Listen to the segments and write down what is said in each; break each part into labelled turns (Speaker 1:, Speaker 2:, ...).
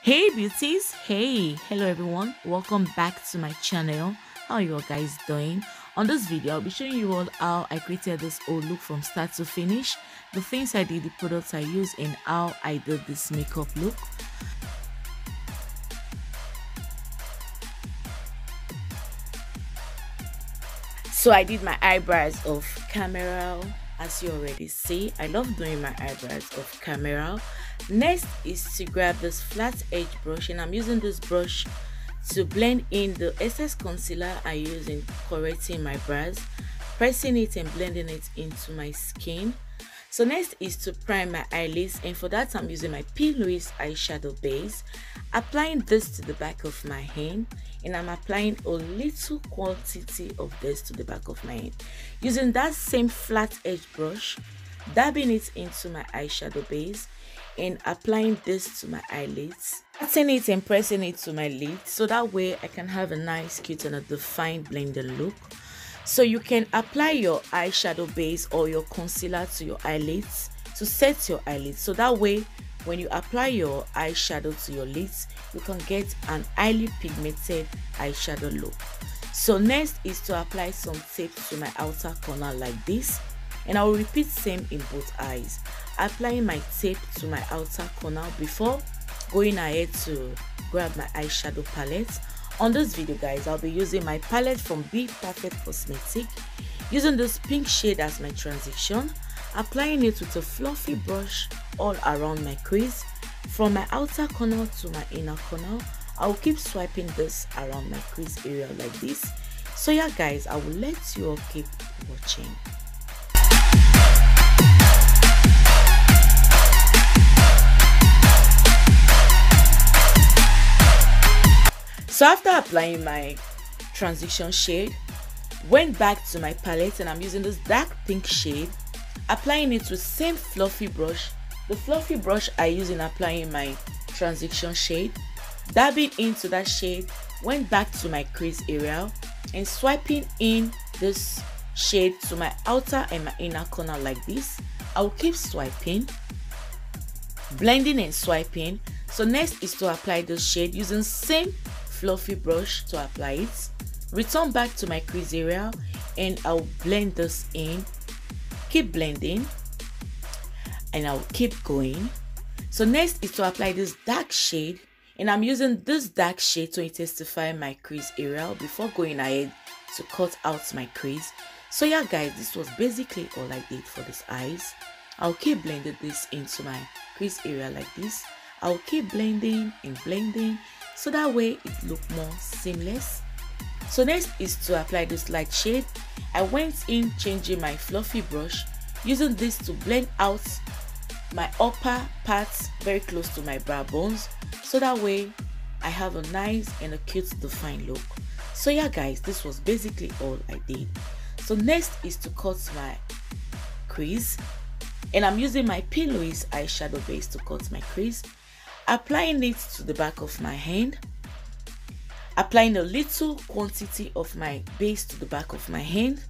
Speaker 1: Hey beauties, hey, hello everyone, welcome back to my channel. How are you all guys doing? On this video I'll be showing you all how I created this whole look from start to finish, the things I did, the products I used, and how I did this makeup look. So I did my eyebrows of camera, as you already see. I love doing my eyebrows of camera. Next is to grab this flat edge brush, and I'm using this brush to blend in the excess concealer I use in correcting my brows, pressing it and blending it into my skin. So next is to prime my eyelids, and for that I'm using my Pallete eyeshadow base, applying this to the back of my hand, and I'm applying a little quantity of this to the back of my hand using that same flat edge brush, dabbing it into my eyeshadow base and applying this to my eyelids, patting it and pressing it to my lids, so that way I can have a nice, cute and a defined blended look. So you can apply your eyeshadow base or your concealer to your eyelids to set your eyelids, so that way when you apply your eyeshadow to your lids you can get an highly pigmented eyeshadow look. So next is to apply some tape to my outer corner like this, and I will repeat same in both eyes, applying my tape to my outer corner before going ahead to grab my eyeshadow palette. On this video guys, I'll be using my palette from Bperfect cosmetic, using this pink shade as my transition, applying it with a fluffy brush all around my crease from my outer corner to my inner corner. I'll keep swiping this around my crease area like this. So yeah guys, I will let you all keep watching. So after applying my transition shade, went back to my palette and I'm using this dark pink shade, applying it with same fluffy brush, the fluffy brush I use in applying my transition shade, dabbing into that shade, went back to my crease area and swiping in this shade to my outer and my inner corner like this. I will keep swiping, blending and swiping. So next is to apply this shade using same fluffy brush to apply it, return back to my crease area and I'll blend this in, keep blending and I'll keep going. So next is to apply this dark shade, and I'm using this dark shade to intensify my crease area before going ahead to cut out my crease. So yeah guys, this was basically all I did for these eyes. I'll keep blending this into my crease area like this. I'll keep blending and blending so that way it look more seamless. So next is to apply this light shade. I went in changing my fluffy brush, using this to blend out my upper parts very close to my brow bones, so that way I have a nice and a cute defined look. So yeah guys, this was basically all I did. So next is to cut my crease, and I'm using my Pallete eyeshadow base to cut my crease, applying it to the back of my hand, applying a little quantity of my base to the back of my hand,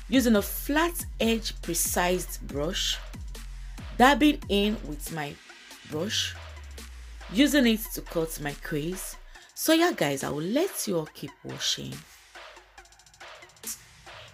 Speaker 1: using a flat edge precise brush, dabbing in with my brush, using it to cut my crease. So yeah guys, I will let you all keep watching.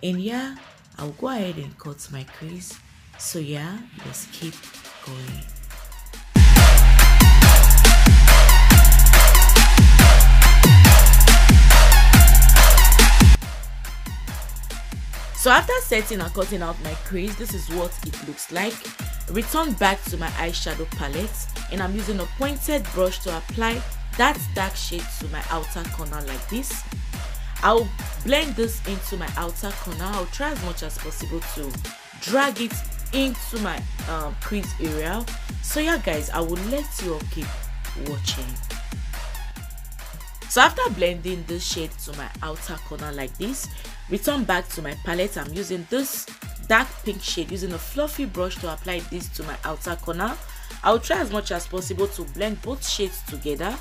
Speaker 1: And yeah, I'll go ahead and cut my crease. So yeah, let's keep going. So after setting and cutting out my crease, this is what it looks like. Return back to my eyeshadow palette, and I'm using a pointed brush to apply that dark shade to my outer corner like this. I'll blend this into my outer corner. I'll try as much as possible to drag it into my crease area. So yeah guys, I will let you all keep watching. So after blending this shade to my outer corner like this, return back to my palette. I'm using this dark pink shade, using a fluffy brush to apply this to my outer corner. I'll try as much as possible to blend both shades together,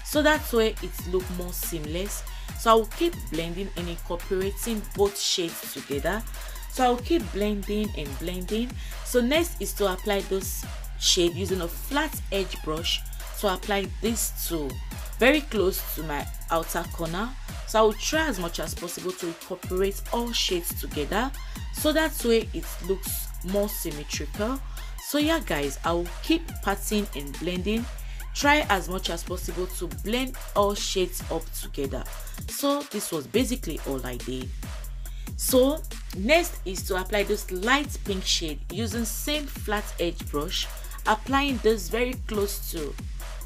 Speaker 1: so that way it look more seamless. So I'll keep blending and incorporating both shades together. So I'll keep blending and blending. So next is to apply this shade using a flat edge brush to apply this too very close to my outer corner, so I will try as much as possible to incorporate all shades together so that way it looks more symmetrical. So yeah guys, I will keep patting and blending, try as much as possible to blend all shades up together. So this was basically all I did. So next is to apply this light pink shade using same flat edge brush, applying this very close to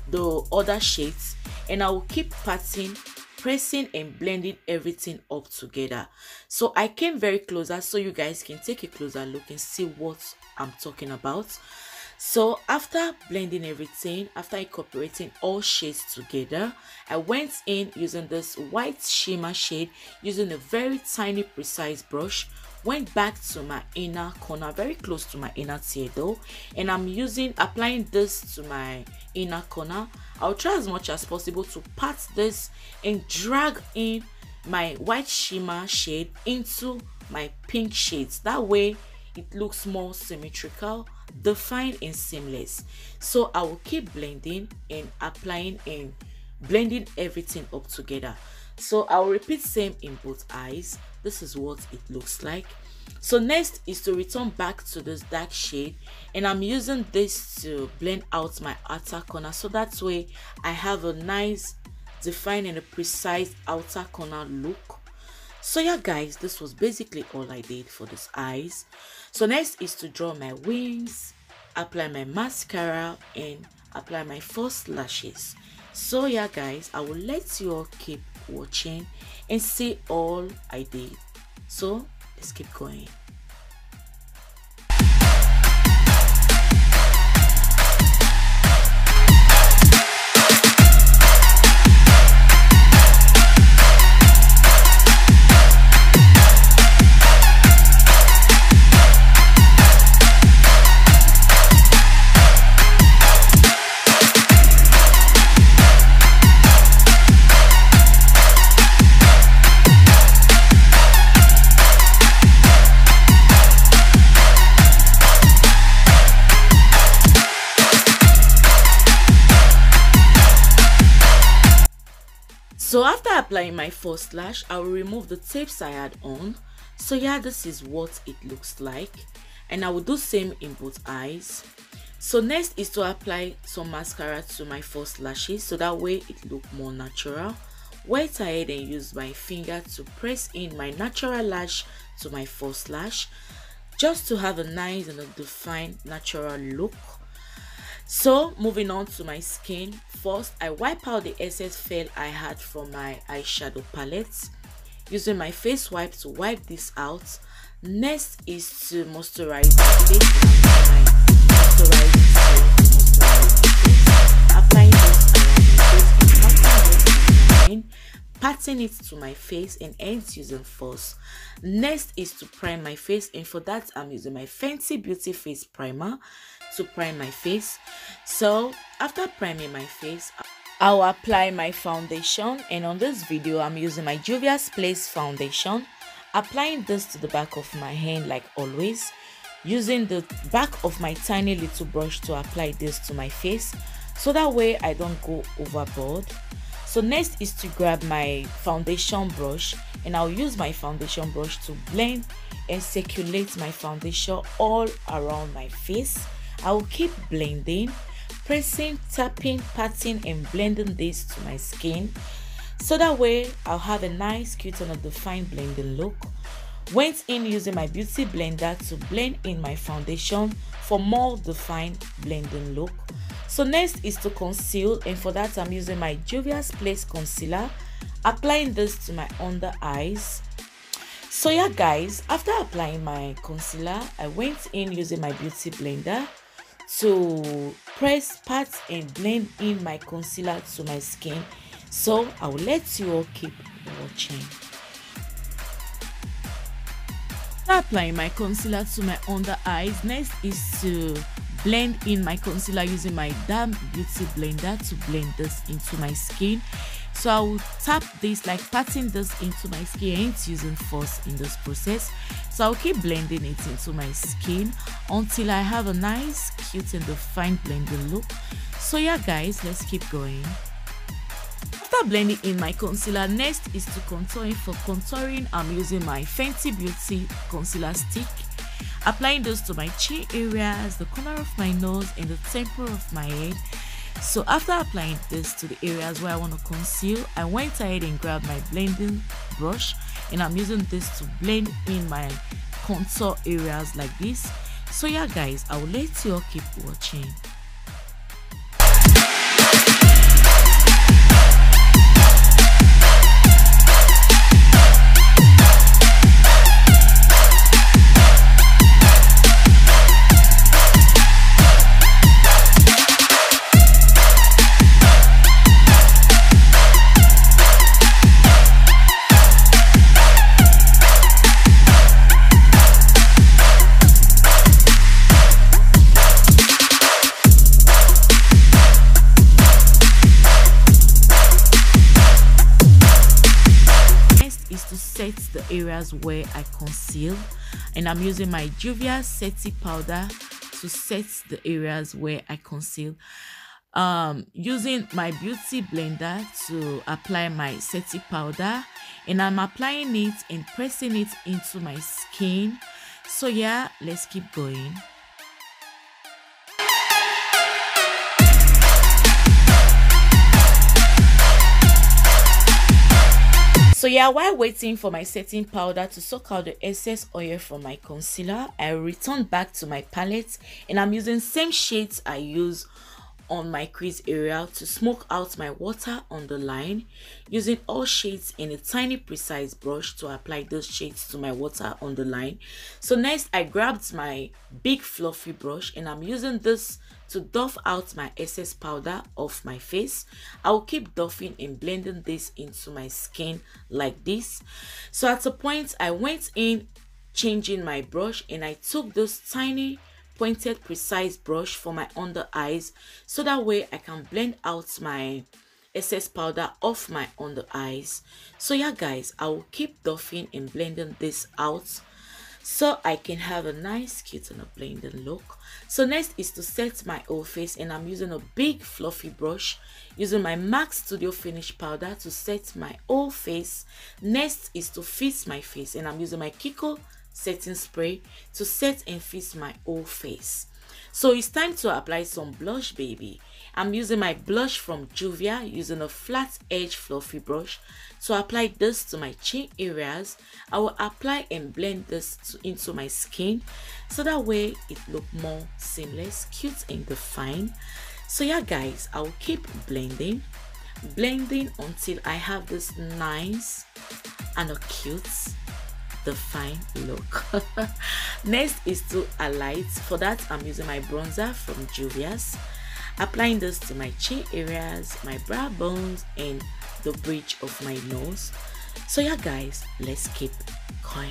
Speaker 1: the other shades, and I will keep patting, pressing and blending everything up together. So I came very closer so you guys can take a closer look and see what I'm talking about. So after blending everything, after incorporating all shades together, I went in using this white shimmer shade using a very tiny precise brush, went back to my inner corner, very close to my inner tear though, and I'm applying this to my inner corner. I'll try as much as possible to pat this and drag in my white shimmer shade into my pink shades. That way it looks more symmetrical, defined and seamless. So I will keep blending and applying and blending everything up together. So I will repeat same in both eyes. This is what it looks like. So next is to return back to this dark shade, and I'm using this to blend out my outer corner so that way I have a nice defined and a precise outer corner look. So yeah guys, this was basically all I did for these eyes. So next is to draw my wings, apply my mascara and apply my false lashes. So yeah guys, I will let you all keep watching and see all I did. So let's keep going. So after applying my false lash, I will remove the tapes I had on. So yeah, this is what it looks like, and I will do same in both eyes. So next is to apply some mascara to my false lashes so that way it look more natural. Went ahead and use my finger to press in my natural lash to my false lash just to have a nice and a defined natural look. So moving on to my skin, first I wipe out the excess fell I had from my eyeshadow palette using my face wipe to wipe this out. Next is to moisturize my face, applying this around my face, patting it to my face and ends using false. Next is to prime my face, and for that I'm using my Fenty Beauty face primer to prime my face. So after priming my face, I'll apply my foundation, and on this video I'm using my Juvia's Place foundation, applying this to the back of my hand like always, using the back of my tiny little brush to apply this to my face so that way I don't go overboard. So next is to grab my foundation brush, and I'll use my foundation brush to blend and circulate my foundation all around my face. I will keep blending, pressing, tapping, patting and blending this to my skin so that way I'll have a nice, cute and a defined blending look. Went in using my beauty blender to blend in my foundation for more defined blending look. So next is to conceal, and for that I'm using my Juvia's Place concealer, applying this to my under eyes. So yeah guys, after applying my concealer, I went in using my beauty blender to press, pat and blend in my concealer to my skin. So I will let you all keep watching. After applying my concealer to my under eyes, next is to blend in my concealer using my Damn Beauty blender to blend this into my skin. So I will tap this, like patting this into my skin. I ain't using force in this process, so I'll keep blending it into my skin until I have a nice, cute and defined blending look. So yeah guys, let's keep going. After blending in my concealer, next is to contouring. For contouring, I'm using my Fenty Beauty concealer stick, applying this to my chin areas, the corner of my nose and the temple of my head. So after applying this to the areas where I want to conceal, I went ahead and grabbed my blending brush and I'm using this to blend in my contour areas like this. So yeah guys, I will let you all keep watching. Set the areas where I conceal, and I'm using my Juvia setting powder to set the areas where I conceal, using my beauty blender to apply my setting powder, and I'm applying it and pressing it into my skin. So yeah, let's keep going. So yeah, while waiting for my setting powder to soak out the excess oil from my concealer, I return back to my palette and I'm using same shades I use on my crease area to smoke out my water on the line, using all shades in a tiny precise brush to apply those shades to my water on the line. So next I grabbed my big fluffy brush and I'm using this to doff out my excess powder off my face. I will keep doffing and blending this into my skin like this. So at a point I went in changing my brush and I took this tiny pointed precise brush for my under eyes, so that way I can blend out my excess powder off my under eyes. So yeah guys, I will keep doffing and blending this out so I can have a nice cute and a blended look. So next is to set my whole face and I'm using a big fluffy brush, using my MAC Studio Finish powder to set my whole face. Next is to fix my face and I'm using my Kiko setting spray to set and fix my whole face. So it's time to apply some blush, baby. I'm using my blush from Juvia, using a flat edge fluffy brush to apply this to my chin areas. I will apply and blend this into my skin so that way it look more seamless, cute and defined. So yeah guys, I will keep blending until I have this nice and a cute defined look. Next is to highlight. For that I'm using my bronzer from Juvia's, applying this to my chin areas, my brow bones and the bridge of my nose. So yeah guys, let's keep going.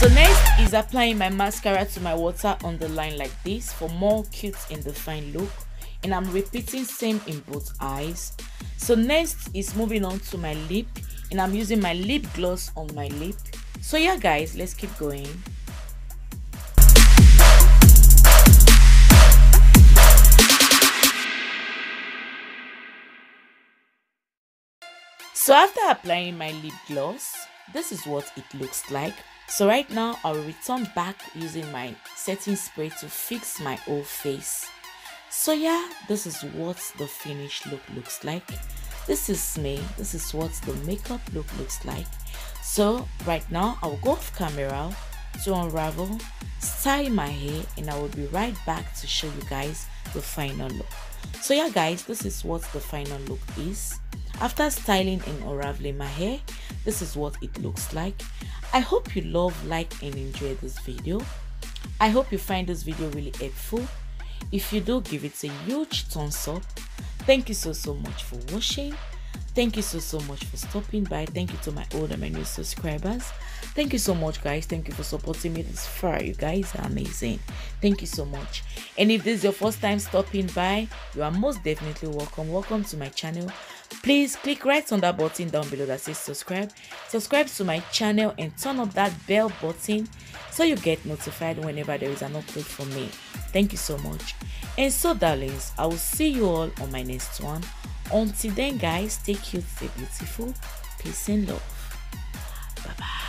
Speaker 1: So next is applying my mascara to my water on the line like this for more cute and defined look, and I'm repeating same in both eyes. So next is moving on to my lip and I'm using my lip gloss on my lip. So yeah guys, let's keep going. So after applying my lip gloss, this is what it looks like. So right now I'll return back using my setting spray to fix my whole face. So yeah, this is what the finished look looks like. This is me. This is what the makeup look looks like. So right now I'll go off camera to unravel, style my hair, and I will be right back to show you guys the final look. So yeah guys, this is what the final look is. After styling and unraveling my hair, this is what it looks like. I hope you love, like and enjoy this video. I hope you find this video really helpful. If you do, give it a huge thumbs up. Thank you so much for watching. Thank you so much for stopping by. Thank you to my old and my new subscribers. Thank you so much, guys. Thank you for supporting me this far. You guys are amazing. Thank you so much. And if this is your first time stopping by, you are most definitely welcome. Welcome to my channel. Please click right on that button down below that says subscribe. Subscribe to my channel and turn up that bell button so you get notified whenever there is an upload from me. Thank you so much. And so, darlings, I will see you all on my next one. Until then, guys, stay cute, stay beautiful. Peace and love. Bye bye.